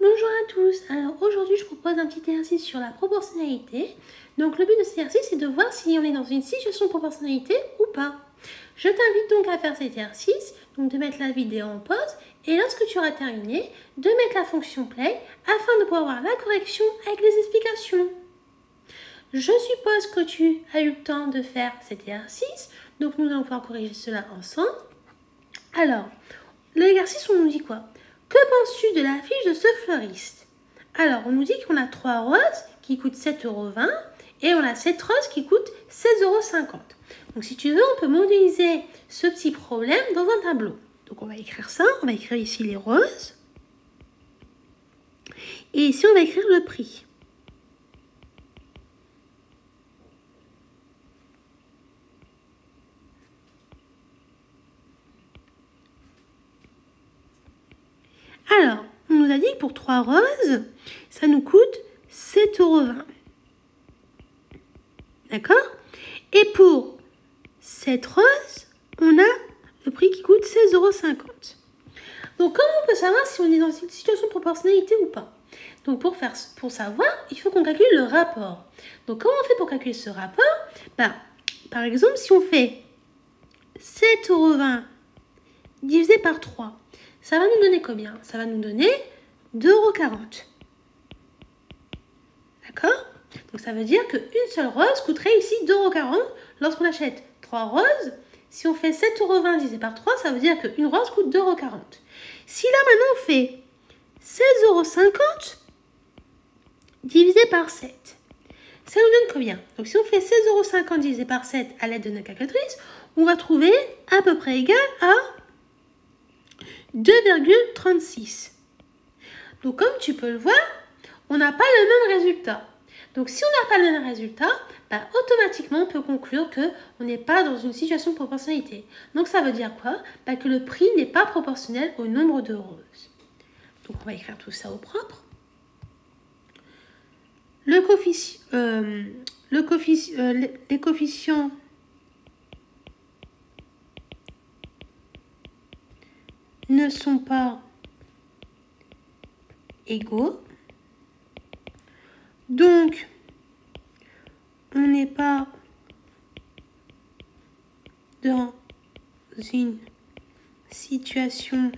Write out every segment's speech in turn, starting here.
Bonjour à tous, alors aujourd'hui je propose un petit exercice sur la proportionnalité. Donc le but de cet exercice est de voir si on est dans une situation de proportionnalité ou pas. Je t'invite donc à faire cet exercice, donc de mettre la vidéo en pause et lorsque tu auras terminé, de mettre la fonction play afin de pouvoir voir la correction avec les explications. Je suppose que tu as eu le temps de faire cet exercice, donc nous allons pouvoir corriger cela ensemble. Alors, l'exercice on nous dit quoi? Que penses-tu de la fiche de ce fleuriste? Alors, on nous dit qu'on a 3 roses qui coûtent 7,20 € et on a 7 roses qui coûtent 16,50 €. Donc, si tu veux, on peut modéliser ce petit problème dans un tableau. Donc, on va écrire ça. On va écrire ici les roses. Et ici, on va écrire le prix. Alors, on nous a dit que pour 3 roses, ça nous coûte 7,20 €. D'accord? Et pour 7 roses, on a le prix qui coûte 16,50 €. Donc, comment on peut savoir si on est dans une situation de proportionnalité ou pas? Donc, pour savoir, il faut qu'on calcule le rapport. Donc, comment on fait pour calculer ce rapport? Par exemple, si on fait 7,20 € divisé par 3, ça va nous donner combien? Ça va nous donner 2,40 €. D'accord? Donc ça veut dire qu'une seule rose coûterait ici 2,40 € lorsqu'on achète 3 roses. Si on fait 7,20 € divisé par 3, ça veut dire qu'une rose coûte 2,40 €. Si là maintenant on fait 16,50 € divisé par 7, ça nous donne combien? Donc si on fait 16,50 € divisé par 7 à l'aide de notre calculatrice, on va trouver à peu près égal à 2,36. Donc comme tu peux le voir, on n'a pas le même résultat. Donc si on n'a pas le même résultat, automatiquement on peut conclure qu'on n'est pas dans une situation de proportionnalité. Donc ça veut dire quoi? Que le prix n'est pas proportionnel au nombre de roses. Donc on va écrire tout ça au propre. Les coefficients ne sont pas égaux. Donc, on n'est pas dans une situation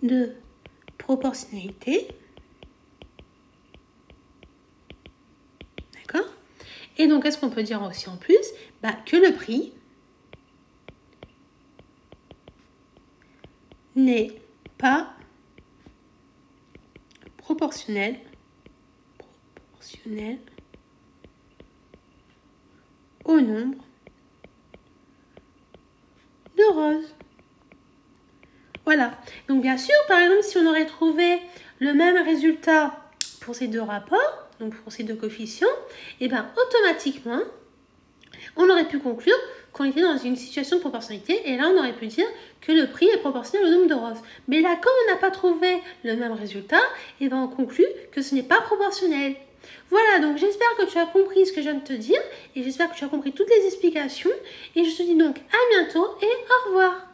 de proportionnalité. D'accord? Et donc, qu'est-ce qu'on peut dire aussi en plus? Que le prix n'est pas proportionnel au nombre de roses. Voilà. Donc bien sûr, par exemple, si on aurait trouvé le même résultat pour ces deux rapports, donc pour ces deux coefficients, automatiquement, on aurait pu conclure qu'on était dans une situation de proportionnalité et là, on aurait pu dire que le prix est proportionnel au nombre de roses. Mais là, comme on n'a pas trouvé le même résultat, on conclut que ce n'est pas proportionnel. Voilà, donc j'espère que tu as compris ce que je viens de te dire et j'espère que tu as compris toutes les explications et je te dis donc à bientôt et au revoir.